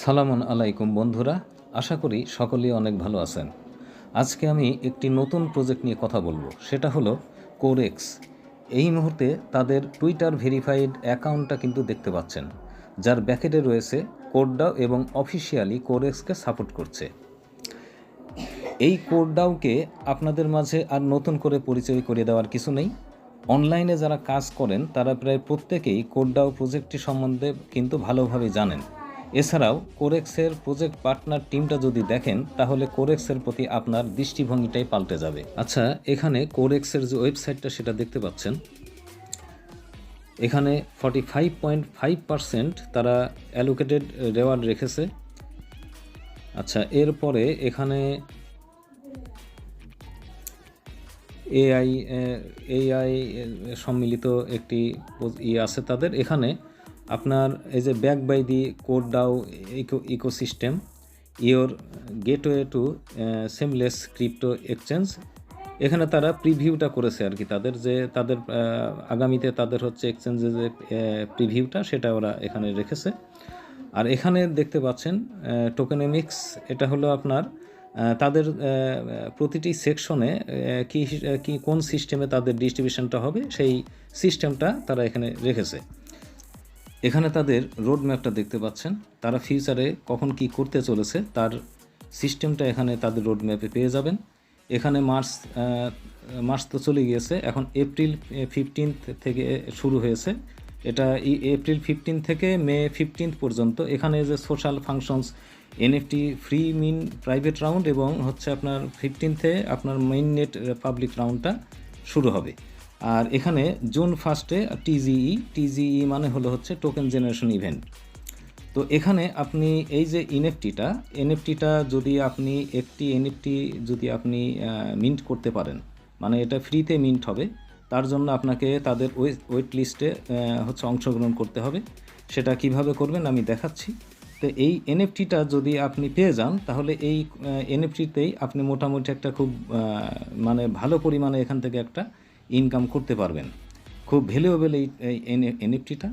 আসসালামু আলাইকুম বন্ধুরা, আশা করি সকলেই অনেক ভালো আছেন। আজকে আমি একটি নতুন প্রজেক্ট নিয়ে কথা বলবো, সেটা হলো কোরেক্স। এই মুহূর্তে তাদের টুইটার ভেরিফাইড অ্যাকাউন্টটা কিন্তু দেখতে পাচ্ছেন, যার ব্যাকেটে রয়েছে কোডডাও এবং অফিসিয়ালি কোরেক্সকে সাপোর্ট করছে। এই কোডডাওকে আপনাদের মাঝে আর নতুন করে পরিচয় করে দেওয়ার কিছু নেই। অনলাইনে যারা কাজ করেন তারা প্রায় প্রত্যেকেই কোডডাও প্রজেক্টটি সম্বন্ধে কিন্তু ভালোভাবে জানেন। এছাড়াও কোরেক্সের প্রজেক্ট পার্টনার টিমটা যদি দেখেন তাহলে কোরেক্সের প্রতি আপনার দৃষ্টিভঙ্গিটাই পাল্টে যাবে। আচ্ছা, এখানে কোরেক্সের যে ওয়েবসাইটটা সেটা দেখতে পাচ্ছেন। এখানে 45.5% তারা অ্যালোকেটেড রেওয়ার্ড রেখেছে। আচ্ছা, এরপরে এখানে এআই সম্মিলিত একটি আছে তাদের। এখানে আপনার এই যে ব্যাক বাই দি কোডডাও ecosystem, your gateway to seamless crypto exchange, এখানে তারা প্রিভিউটা করেছে আর কি। তাদের আগামীতে তাদের হচ্ছে এক্সচেঞ্জের যে প্রিভিউটা সেটা ওরা এখানে রেখেছে। আর এখানে দেখতে পাচ্ছেন টোকেনমিক্স, এটা হলো আপনার তাদের প্রতিটি সেকশনে কি কোন সিস্টেমে তাদের ডিস্ট্রিবিউশনটা হবে সেই সিস্টেমটা তারা এখানে রেখেছে। এখানে তাদের রোড ম্যাপটা দেখতে পাচ্ছেন, তারা ফিউচারে কখন কি করতে চলেছে তার সিস্টেমটা এখানে তাদের রোড ম্যাপে পেয়ে যাবেন। এখানে মার্চ তো চলে গিয়েছে, এখন এপ্রিল 15 থেকে শুরু হয়েছে। এটা এপ্রিল 15 থেকে মে 15 পর্যন্ত এখানে যে সোশ্যাল ফাংশনস, এনএফটি ফ্রি মিন প্রাইভেট রাউন্ড এবং হচ্ছে আপনার 15 আপনার মেইন নেট পাবলিক রাউন্ডটা শুরু হবে। আর এখানে জুন 1 টিজিই মানে হচ্ছে টোকেন জেনারেশন ইভেন্ট। তো এখানে আপনি এই যে এনএফটিটা যদি আপনি একটি এনএফটি যদি আপনি মিন্ট করতে পারেন, মানে এটা ফ্রিতে মিন্ট হবে, তার জন্য আপনাকে তাদের ওয়েট লিস্টে অংশগ্রহণ করতে হবে। সেটা কিভাবে করবেন আমি দেখাচ্ছি। তো এই এনএফটিটা যদি আপনি পেয়ে যান তাহলে এই এনএফটিতেই আপনি মোটামুটি একটা খুব মানে ভালো পরিমাণে এখান থেকে একটা ইনকাম করতে পারবেন। খুব ভ্যালুয়েবল এই এনএফটিটা।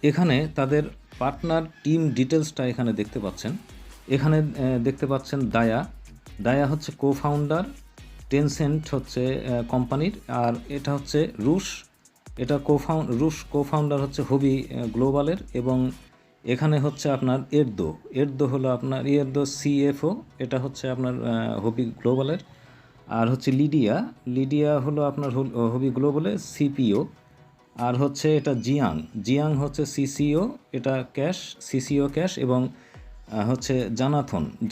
এখানে তাদের পার্টনার টিম ডিটেলসটা এখানে দেখতে পাচ্ছেন। এখানে দেখতে পাচ্ছেন দায়া হচ্ছে কো-ফাউন্ডার, টেনসেন্ট হচ্ছে কোম্পানির, আর এটা হচ্ছে এটা কো-ফাউন্ডার হচ্ছে হবি গ্লোবালের, এবং এখানে হচ্ছে আপনার এরদো হলো আপনার সিএফও, এটা হচ্ছে আপনার হবি গ্লোবালের। আর হচ্ছে লিডিয়া হলো আপনার হবি গ্লোবালের সিপিও। আর হচ্ছে এটা জিয়াং হচ্ছে সিসিও, এটা সিসিও ক্যাশ, এবং হচ্ছে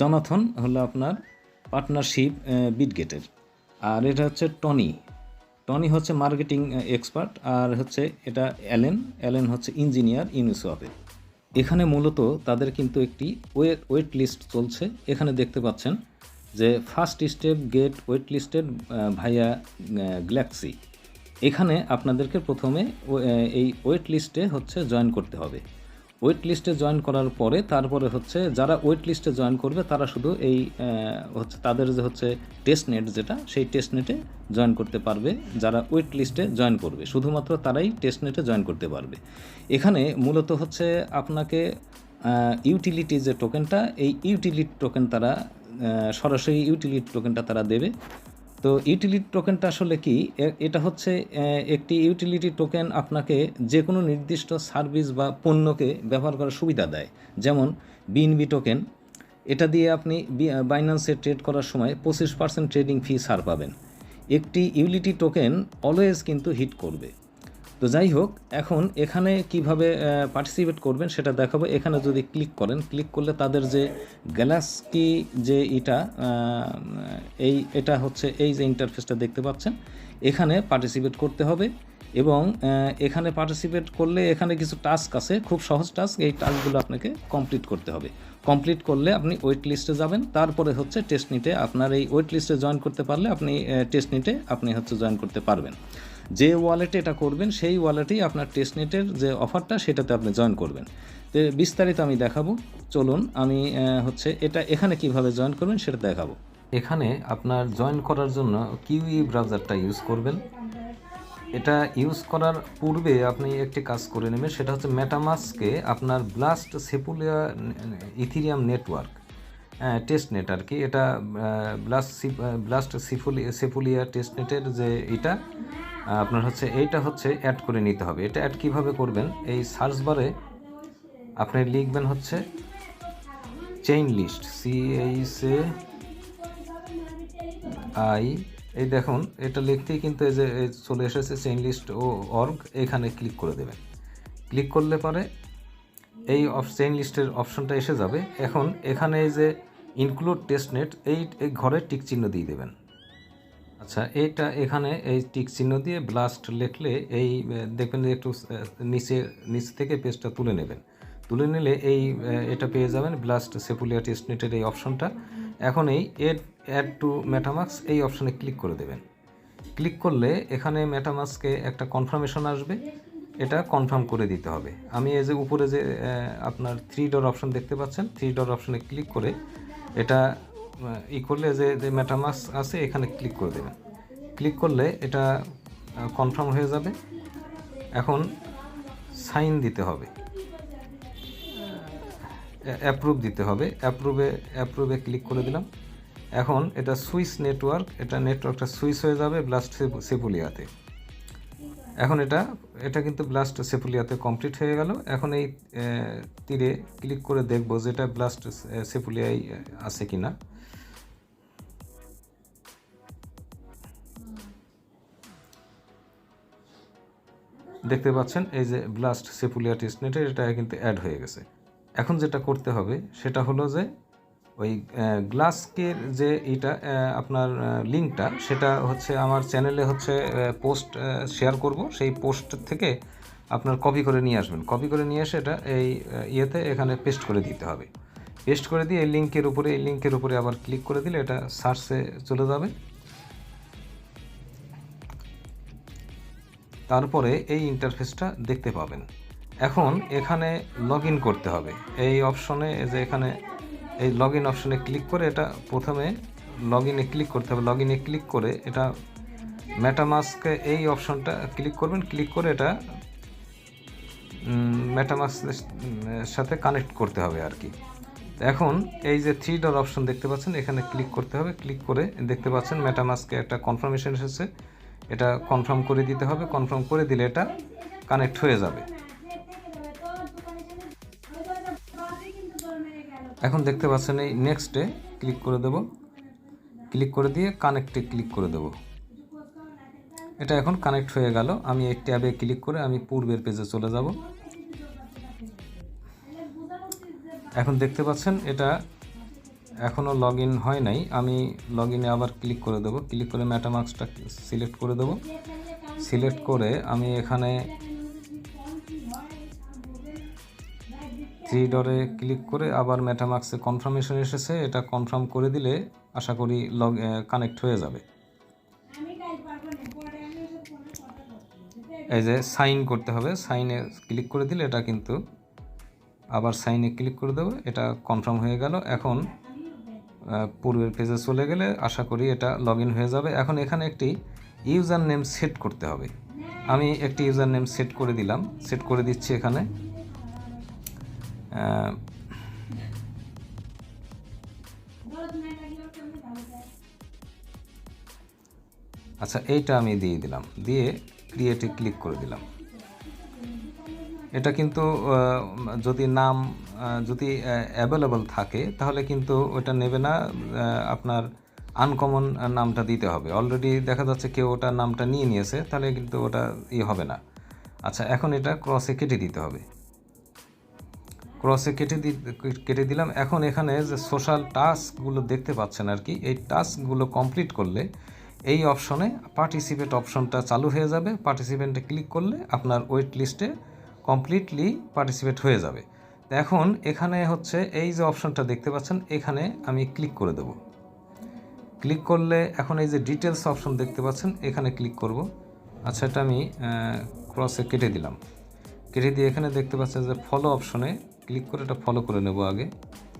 জনাথন হলো আপনার পার্টনারশিপ বিটগেটের। আর এটা হচ্ছে টনি হচ্ছে মার্কেটিং এক্সপার্ট। আর হচ্ছে এটা অ্যালেন হচ্ছে ইঞ্জিনিয়ার ইউনিসওয়াপে। এখানে মূলত তাদের কিন্তু একটি ওয়েট লিস্ট চলছে। এখানে দেখতে পাচ্ছেন যে first step get wait listed via Galaxy. এখানে আপনাদেরকে প্রথমে এই ওয়েট লিস্টে জয়েন করতে হবে। ওয়েট লিস্টে জয়েন করার পরে তারপরে যারা ওয়েট লিস্টে জয়েন করবে তারা শুধু এই তাদের যে টেস্টনেট, যেটা সেই টেস্টনেটে জয়েন করতে পারবে। যারা ওয়েট লিস্টে জয়েন করবে শুধুমাত্র তারাই টেস্টনেটে জয়েন করতে পারবে। এখানে মূলত আপনাকে ইউটিলিটি যে টোকেনটা, এই ইউটিলিটি টোকেন তারা সরাসরি ইউটিলিটি টোকেনটা তারা দেবে। তো ইউটিলিটি টোকেনটা আসলে কি? এটা হচ্ছে একটি ইউটিলিটি টোকেন আপনাকে যে কোনো নির্দিষ্ট সার্ভিস বা পণ্যকে ব্যবহার করার সুবিধা দেয়। যেমন বিএনবি টোকেন, এটা দিয়ে আপনি বাইন্যান্সে ট্রেড করার সময় 25% ট্রেডিং ফি ছাড় পাবেন। একটি ইউটিলিটি টোকেন অলওয়েজ কিন্তু হিট করবে। তো যাই হোক, এখন এখানে কিভাবে পার্টিসিপেট করবেন সেটা দেখাবো। এখানে যদি ক্লিক করলে তাদের যে গ্যালাক্সি যে এটা হচ্ছে এই যে ইন্টারফেসটা দেখতে পাচ্ছেন, এখানে পার্টিসিপেট করতে হবে। এবং এখানে পার্টিসিপেট করলে এখানে কিছু টাস্ক আছে, খুব সহজ টাস্ক। এই টাস্কগুলো আপনাকে কমপ্লিট করতে হবে। কমপ্লিট করলে আপনি ওয়েট লিস্টে যাবেন। তারপরে টেস্টনেটে আপনার এই ওয়েট লিস্টে জয়েন করতে পারলে আপনি টেস্টনেটে আপনি জয়েন করতে পারবেন। যে ওয়ালেটে এটা করবেন সেই ওয়ালেটেই আপনার টেস্টনেটের যে অফারটা সেটাতে আপনি জয়েন করবেন। তো বিস্তারিত আমি দেখাবো, চলুন। আমি এখানে কিভাবে জয়েন করবেন সেটা দেখাবো। এখানে আপনার জয়েন করার জন্য কিউই ব্রাউজারটা ইউজ করবেন। এটা ইউজ করার পূর্বে আপনি একটি কাজ করে নেবেন, সেটা হচ্ছে মেটামাস্কে আপনার Blast Sepolia Ethereum network test net আর কি, এটা ব্লাস্ট সেপুলিয়া টেস্ট নেটের যে এটা আপনার হচ্ছে এইটা হচ্ছে অ্যাড করে নিতে হবে। এটা অ্যাড কীভাবে করবেন, এই সার্চ বারে আপনি লিখবেন হচ্ছে চেইন লিস্ট, CHAI, এই দেখুন এটা লিখতেই কিন্তু এই যে চলে এসেছে চেইন লিস্ট ও অর্গ, এখানে ক্লিক করে দেবেন। ক্লিক করলে পরে এই চেইন লিস্টের অপশনটা এসে যাবে। এখন এখানে এই যে ইনক্লুড টেস্টনেট এই ঘরে টিক চিহ্ন দিয়ে দেবেন। আচ্ছা, এইটা এখানে এই টিক চিহ্ন দিয়ে ব্লাস্ট লিখলে এই দেখবেন যে একটু নিচে থেকে পেজটা তুলে নেবেন। তুলে নিলে এটা পেয়ে যাবেন ব্লাস্ট সেপুলিয়া টেস্টনেটের এই অপশনটা। এখন এই অ্যাড টু মেটামাস্ক এই অপশনে ক্লিক করে দেবেন। ক্লিক করলে এখানে মেটামাস্কে একটা কনফার্মেশন আসবে, এটা কনফার্ম করে দিতে হবে। আমি এই যে উপরে যে আপনার 3 ডট অপশন দেখতে পাচ্ছেন, 3 ডট অপশনে ক্লিক করে এটা করলে যে মেটামাস্ক আছে এখানে ক্লিক করে দেবেন। ক্লিক করলে এটা কনফার্ম হয়ে যাবে। এখন সাইন দিতে হবে, অ্যাপ্রুভ দিতে হবে। অ্যাপ্রুভে ক্লিক করে দিলাম। এখন এটা সুইচ নেটওয়ার্ক, এটা নেটওয়ার্কটা সুইচ হয়ে যাবে ব্লাস্ট সেপুলিয়াতে। এখন এটা কিন্তু ব্লাস্ট সেপুলিয়াতে কমপ্লিট হয়ে গেল। এখন এই তীরে ক্লিক করে দেখব যে এটা ব্লাস্ট সেপুলিয়ায় আছে কিনা। দেখতে পাচ্ছেন এই যে ব্লাস্ট সেপুলিয়া টেস্টনেটে এটা কিন্তু অ্যাড হয়ে গেছে। এখন যেটা করতে হবে সেটা হলো যে ওই গ্লাসকের যে এটা আপনার লিঙ্কটা, সেটা হচ্ছে আমার চ্যানেলে হচ্ছে পোস্ট শেয়ার করব, সেই পোস্ট থেকে আপনার কপি করে নিয়ে আসবেন। কপি করে নিয়ে এসে এটা এই এখানে পেস্ট করে দিতে হবে। পেস্ট করে দিয়ে এই লিঙ্কের উপরে আবার ক্লিক করে দিলে এটা সার্চে চলে যাবে। তারপরে এই ইন্টারফেসটা দেখতে পাবেন। এখন এখানে লগ ইন করতে হবে। এই অপশনে যে এখানে এই লগ ইন অপশনে ক্লিক করে এটা প্রথমে লগ ইনে ক্লিক করতে হবে। লগ ইনে ক্লিক করে এটা মেটামাস্কে এই অপশনটা ক্লিক করবেন। ক্লিক করে এটা মেটামাস্কের সাথে কানেক্ট করতে হবে আর কি। এখন এই যে 3 ডট অপশন দেখতে পাচ্ছেন, এখানে ক্লিক করতে হবে। ক্লিক করে দেখতে পাচ্ছেন মেটামাস্কে একটা কনফার্মেশন এসেছে, এটা কনফার্ম করে দিতে হবে। কনফার্ম করে দিলে এটা কানেক্ট হয়ে যাবে। এখন দেখতে পাচ্ছেন এই নেক্সটে ক্লিক করে দেব। ক্লিক করে দিয়ে কানেক্টে ক্লিক করে দেব। এটা এখন কানেক্ট হয়ে গেল। আমি এই ট্যাবে ক্লিক করে আমি পূর্বের পেজে চলে যাব। এখন দেখতে পাচ্ছেন এটা এখনও লগ ইন হয় নাই। আমি লগ ইনে আবার ক্লিক করে দেব। ক্লিক করে মেটামাস্কটা সিলেক্ট করে দেব। সিলেক্ট করে আমি এখানে 3 ডটে ক্লিক করে আবার মেটামাস্কে কনফার্মেশন এসেছে, এটা কনফার্ম করে দিলে আশা করি কানেক্ট হয়ে যাবে। এই যে সাইন করতে হবে, সাইনে ক্লিক করে দিলে এটা কিন্তু আবার সাইনে ক্লিক করে দেবো, এটা কনফার্ম হয়ে গেল। এখন পূর্বের পেজে চলে গেলে আশা করি এটা লগ ইন হয়ে যাবে। এখন এখানে একটি ইউজার নেম সেট করতে হবে। আমি একটি ইউজার নেম সেট করে দিলাম, সেট করে দিচ্ছি এখানে। আচ্ছা, এইটা আমি দিয়ে দিলাম, দিয়ে ক্রিয়েটে ক্লিক করে দিলাম। এটা কিন্তু যদি নাম যদি অ্যাভেলেবল থাকে তাহলে কিন্তু ওটা নেবে না, আপনার আনকমন নামটা দিতে হবে। অলরেডি দেখা যাচ্ছে কেউ ওটা নামটা নিয়ে নিয়েছে, তাহলে কিন্তু ওটা হবে না। আচ্ছা, এখন এটা ক্রসে কেটে দিতে হবে। ক্রসে কেটে দিলাম। এখন এখানে যে সোশ্যাল টাস্কগুলো দেখতে পাচ্ছেন আর কি, এই টাস্কগুলো কমপ্লিট করলে এই অপশনে পার্টিসিপেট অপশনটা চালু হয়ে যাবে। পার্টিসিপেন্টে ক্লিক করলে আপনার ওয়েট লিস্টে কমপ্লিটলি পার্টিসিপেট হয়ে যাবে। এখন এখানে হচ্ছে এই যে অপশনটা দেখতে পাচ্ছেন, এখানে আমি ক্লিক করে দেব। ক্লিক করলে এখন এই যে ডিটেলস অপশন দেখতে পাচ্ছেন, এখানে ক্লিক করব। আচ্ছা, এটা আমি ক্রসে কেটে দিলাম। কেটে দিয়ে এখানে দেখতে পাচ্ছেন যে ফলো অপশনে ক্লিক করে এটা ফলো করে নেব আগে।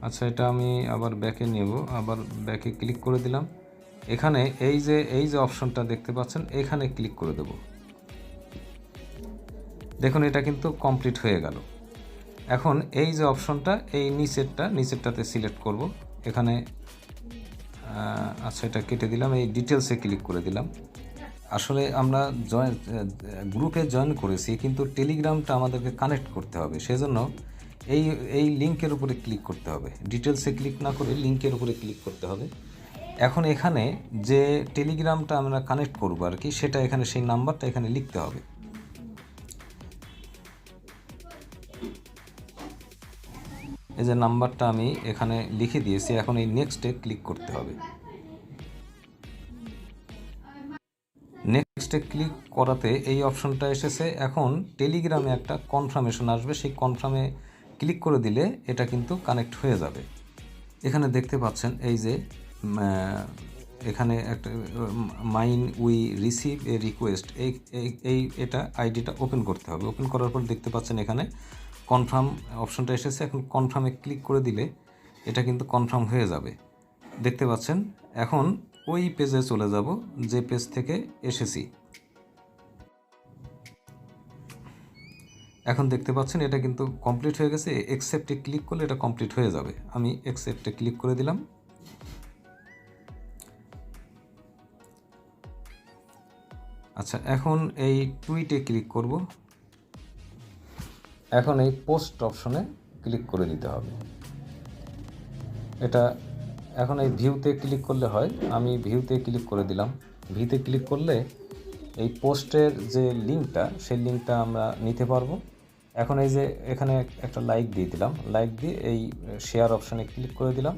আচ্ছা, এটা আমি আবার ব্যাকে নেব, আবার ব্যাকে ক্লিক করে দিলাম। এখানে এই যে অপশনটা দেখতে পাচ্ছেন, এখানে ক্লিক করে দেব। দেখুন এটা কিন্তু কমপ্লিট হয়ে গেল। এখন এই যে অপশনটা, এই নিচেরটাতে সিলেক্ট করব। এখানে আচ্ছা এটা কেটে দিলাম, এই ডিটেলসে ক্লিক করে দিলাম। আসলে আমরা গ্রুপে জয়েন করেছি, কিন্তু টেলিগ্রামটা আমাদেরকে কানেক্ট করতে হবে, সেজন্য এই লিঙ্কের উপরে ক্লিক করতে হবে। ডিটেলসে ক্লিক না করে লিঙ্কের উপরে ক্লিক করতে হবে। এখন এখানে যে টেলিগ্রামটা আমরা কানেক্ট করব আর কি, সেটা এখানে সেই নাম্বারটা এখানে লিখতে হবে। এই যে নাম্বারটা আমি এখানে লিখে দিয়েছি, এখন এই নেক্সটে ক্লিক করতে হবে। নেক্সটে ক্লিক করাতে এই অপশনটা এসেছে। এখন টেলিগ্রামে একটা কনফার্মেশন আসবে, সেই কনফার্মে ক্লিক করে দিলে এটা কিন্তু কানেক্ট হয়ে যাবে। এখানে দেখতে পাচ্ছেন এই যে এখানে একটা mine we receive a request, এটা আইডিটা ওপেন করতে হবে। ওপেন করার পর দেখতে পাচ্ছেন এখানে কনফার্ম অপশনটা এসেছে। এখন কনফার্মে ক্লিক করে দিলে এটা কিন্তু কনফার্ম হয়ে যাবে, দেখতে পাচ্ছেন। এখন ওই পেজে চলে যাব যে পেজ থেকে এসেছি। এখন দেখতে পাচ্ছেন এটা কিন্তু কমপ্লিট হয়ে গেছে। অ্যাকসেপ্টে ক্লিক করলে এটা কমপ্লিট হয়ে যাবে। আমি অ্যাকসেপ্টে ক্লিক করে দিলাম। আচ্ছা, এখন এই টুইটে ক্লিক করব। এখন এই পোস্ট অপশনে ক্লিক করে দিতে হবে। এটা এখন এই ভিউতে ক্লিক করলে হয়, আমি ভিউতে ক্লিক করে দিলাম। ভিউতে ক্লিক করলে এই পোস্টের যে লিঙ্কটা, সেই লিঙ্কটা আমরা নিতে পারবো। এখন এই যে এখানে একটা লাইক দিয়ে দিলাম, লাইক দিয়ে এই শেয়ার অপশানে ক্লিক করে দিলাম।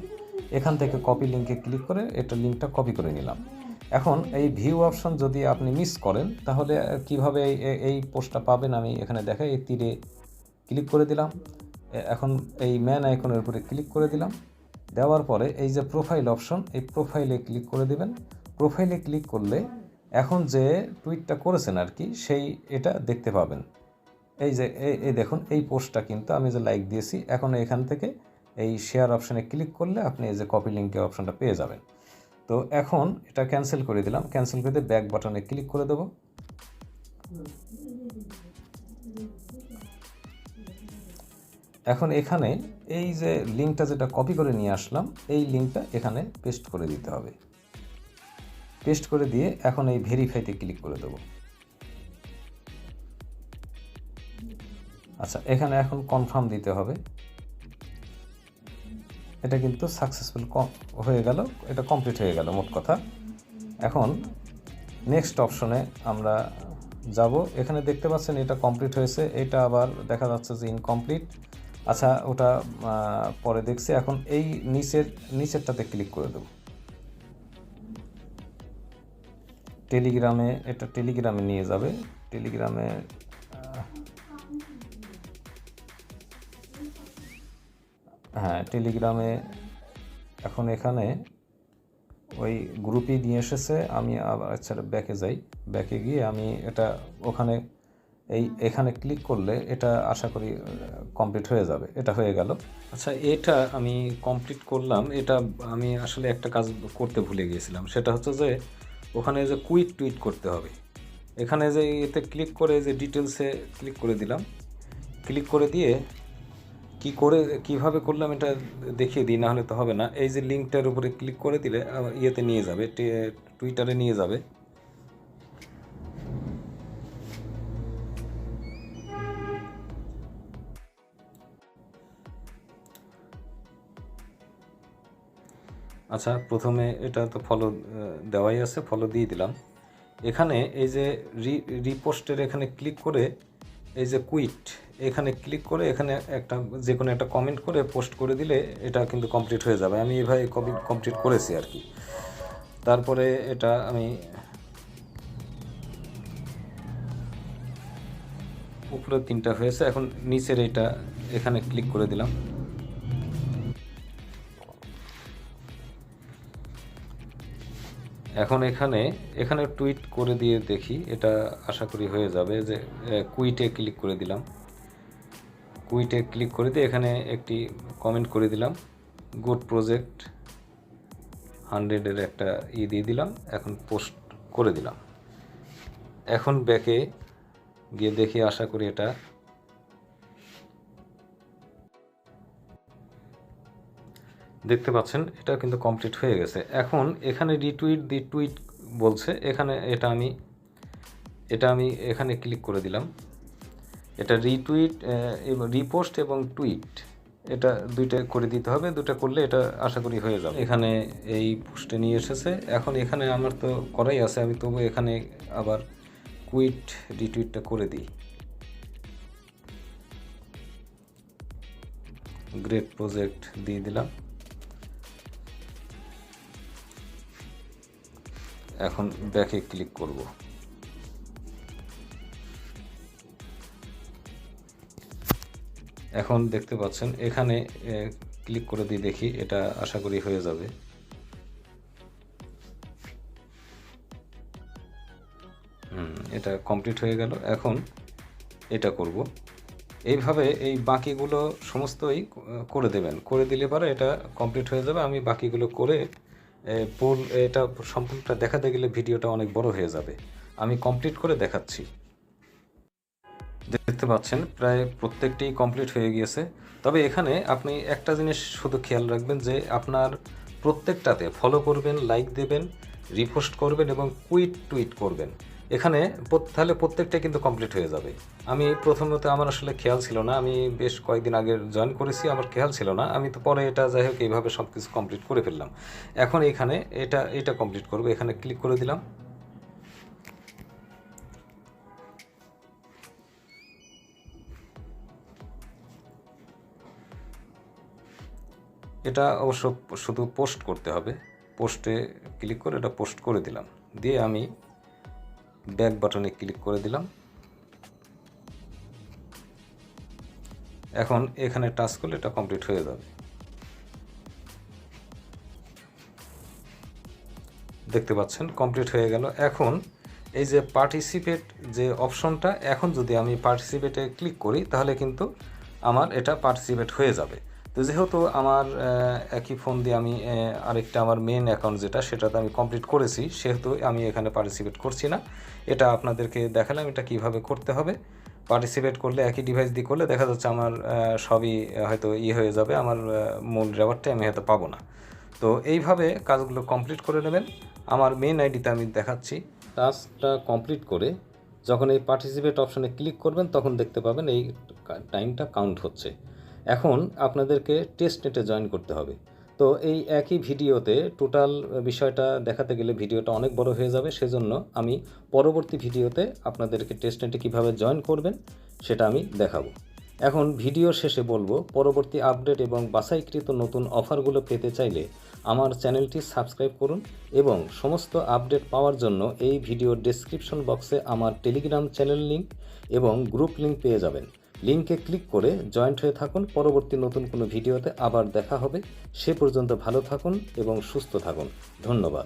এখান থেকে কপি লিঙ্কে ক্লিক করে এটা লিঙ্কটা কপি করে নিলাম। এখন এই ভিউ অপশন যদি আপনি মিস করেন, তাহলে কিভাবে এই পোস্টটা পাবেন আমি এখানে দেখাই। এই তীরে ক্লিক করে দিলাম। এখন এই ম্যান আইকনের উপরে ক্লিক করে দিলাম। দেওয়ার পরে এই যে প্রোফাইল অপশন, এই প্রোফাইলে ক্লিক করে দিবেন। প্রোফাইলে ক্লিক করলে এখন যে টুইটটা করেছেন আর কি, সেই এটা দেখতে পাবেন। এই যে এই দেখুন, এই পোস্টটা কিন্তু আমি যে লাইক দিয়েছি। এখন এখান থেকে এই শেয়ার অপশানে ক্লিক করলে আপনি এই যে কপি লিঙ্কের অপশানটা পেয়ে যাবেন। তো এখন এটা ক্যান্সেল করে দিলাম। ক্যান্সেল করে দিয়ে ব্যাক বাটনে ক্লিক করে দেব। এখন এখানে এই যে লিঙ্কটা যেটা কপি করে নিয়ে আসলাম, এই লিঙ্কটা এখানে পেস্ট করে দিতে হবে। পেস্ট করে দিয়ে এখন এই ভেরিফাইতে ক্লিক করে দেব। আচ্ছা, এখানে এখন কনফার্ম দিতে হবে। এটা কিন্তু সাকসেসফুল হয়ে গেল, এটা কমপ্লিট হয়ে গেল মোট কথা। এখন নেক্সট অপশনে আমরা যাব। এখানে দেখতে পাচ্ছেন এটা কমপ্লিট হয়েছে, এটা আবার দেখা যাচ্ছে যে ইনকমপ্লিট। আচ্ছা, ওটা পরে দেখছি। এখন এই নিচেরটাতে ক্লিক করে দেব। টেলিগ্রামে, এটা টেলিগ্রামে নিয়ে যাবে। টেলিগ্রামে হ্যাঁ, টেলিগ্রামে এখন এখানে ওই গ্রুপই নিয়ে এসেছে। আমি আবার আচ্ছা ব্যাকে যাই। ব্যাকে গিয়ে আমি এটা ওখানে এখানে ক্লিক করলে এটা আশা করি কমপ্লিট হয়ে যাবে। এটা হয়ে গেল। আচ্ছা, এটা আমি কমপ্লিট করলাম। এটা আমি আসলে একটা কাজ করতে ভুলে গিয়েছিলাম, সেটা হচ্ছে যে ওখানে যে কুইক টুইট করতে হবে। এখানে যে এতে ক্লিক করে যে ডিটেলসে ক্লিক করে দিলাম। ক্লিক করে দিয়ে কিভাবে করলাম এটা দেখিয়ে দিই, না হলে তো হবে না। এই যে লিঙ্কটার উপরে ক্লিক করে দিলে ইয়েতে নিয়ে যাবে, টুইটারে নিয়ে যাবে। আচ্ছা, প্রথমে এটা তো ফলো দেওয়াই আছে, ফলো দিয়ে দিলাম। এখানে এই যে রিপোস্টের এখানে ক্লিক করে এই যে কুইট, এখানে ক্লিক করে এখানে একটা যে কোনো একটা কমেন্ট করে পোস্ট করে দিলে এটা কিন্তু কমপ্লিট হয়ে যাবে। আমি এভাবে কমপ্লিট করেছি আর কি। তারপরে এটা আমি উপরে 3টা হয়েছে, এখন নিচের এটা এখানে ক্লিক করে দিলাম। এখন এখানে টুইট করে দিয়ে দেখি, এটা আশা করি হয়ে যাবে। যে কুইটে ক্লিক করে দিলাম। কুইটে ক্লিক করে দিয়ে এখানে একটি কমেন্ট করে দিলাম, গুড প্রজেক্ট 100-এর একটা দিয়ে দিলাম। এখন পোস্ট করে দিলাম। এখন ব্যাকে গিয়ে দেখি, আশা করি এটা দেখতে পাচ্ছেন, এটা কিন্তু কমপ্লিট হয়ে গেছে। এখন এখানে রিটুইট দি টুইট বলছে, এখানে এটা আমি এখানে ক্লিক করে দিলাম। এটা রিটুইট, রিপোস্ট এবং টুইট, এটা দুইটা করে দিতে হবে। দুটো করলে এটা আশা করি হয়ে যাবে। এখানে এই পোস্টে নিয়ে এসেছে। এখন এখানে আমার তো করাই আছে, আমি তবু এখানে আবার কুইট রিটুইটটা করে দিই। গ্রেট প্রজেক্ট দিয়ে দিলাম। এখন ব্যাকে ক্লিক করব। এখন দেখতে পাচ্ছেন এখানে ক্লিক করে দিয়ে দেখি, এটা আশা করি হয়ে যাবে। এটা কমপ্লিট হয়ে গেল। এখন এটা করব। এইভাবে এই বাকিগুলো সমস্তই করে দেবেন, করে দিলে পরে এটা কমপ্লিট হয়ে যাবে। আমি বাকিগুলো করে ফুল এটা সম্পূর্ণটা দেখাতে গেলে ভিডিওটা অনেক বড় হয়ে যাবে। আমি কমপ্লিট করে দেখাচ্ছি। দেখতে পাচ্ছেন প্রায় প্রত্যেকটি কমপ্লিট হয়ে গিয়েছে। তবে এখানে আপনি একটা জিনিস শুধু খেয়াল রাখবেন যে আপনার প্রত্যেকটাতে ফলো করবেন, লাইক দেবেন, রিপোস্ট করবেন এবং টুইট করবেন। এখানে তাহলে প্রত্যেকটা কিন্তু কমপ্লিট হয়ে যাবে। আমি প্রথমত আমার আসলে খেয়াল ছিল না, আমি বেশ কয়েকদিন আগে জয়েন করেছি, আমার খেয়াল ছিল না। আমি তো পরে এটা যাই হোক এইভাবে সব কিছু কমপ্লিট করে ফেললাম। এখন এখানে এটা কমপ্লিট করবো, এখানে ক্লিক করে দিলাম। এটা অবশ্য শুধু পোস্ট করতে হবে। পোস্টে ক্লিক করে এটা পোস্ট করে দিলাম, দিয়ে আমি ব্যাক বাটনে ক্লিক করে দিলাম। এখন এখানে টাচ করলে এটা কমপ্লিট হয়ে যাবে। দেখতে পাচ্ছেন কমপ্লিট হয়ে গেল। এখন এই যে পার্টিসিপেট যে অপশনটা, এখন যদি আমি পার্টিসিপেটে ক্লিক করি তাহলে কিন্তু আমার এটা পার্টিসিপেট হয়ে যাবে। তো যেহেতু আমার একই ফোন দিয়ে আমি আরেকটা আমার মেন অ্যাকাউন্ট যেটা, সেটাতে আমি কমপ্লিট করেছি, সেহেতু আমি এখানে পার্টিসিপেট করছি না। এটা আপনাদেরকে দেখালাম এটা কিভাবে করতে হবে। পার্টিসিপেট করলে একই ডিভাইস দিয়ে করলে দেখা যাচ্ছে আমার সবই হয়তো হয়ে যাবে, আমার মূল রেওয়ার্ডটা আমি হয়তো পাবো না। তো এইভাবে কাজগুলো কমপ্লিট করে নেবেন। আমার মেন আইডিতে আমি দেখাচ্ছি। টাস্কটা কমপ্লিট করে যখন এই পার্টিসিপেট অপশানে ক্লিক করবেন তখন দেখতে পাবেন এই টাইমটা কাউন্ট হচ্ছে। এখন আপনাদেরকে টেস্ট নেটে জয়েন করতে হবে। তো এই একই ভিডিওতে টোটাল বিষয়টা দেখাতে গেলে ভিডিওটা অনেক বড় হয়ে যাবে, সেজন্য আমি পরবর্তী ভিডিওতে আপনাদেরকে টেস্ট নেটে কীভাবে জয়েন করবেন সেটা আমি দেখাবো। এখন ভিডিও শেষে বলবো, পরবর্তী আপডেট এবং বাছাইকৃত নতুন অফারগুলো পেতে চাইলে আমার চ্যানেলটি সাবস্ক্রাইব করুন এবং সমস্ত আপডেট পাওয়ার জন্য এই ভিডিওর ডেসক্রিপশন বক্সে আমার টেলিগ্রাম চ্যানেল লিঙ্ক এবং গ্রুপ লিঙ্ক পেয়ে যাবেন। লিঙ্কে ক্লিক করে জয়েন্ট হয়ে থাকুন। পরবর্তী নতুন কোনো ভিডিওতে আবার দেখা হবে। সে পর্যন্ত ভালো থাকুন এবং সুস্থ থাকুন। ধন্যবাদ।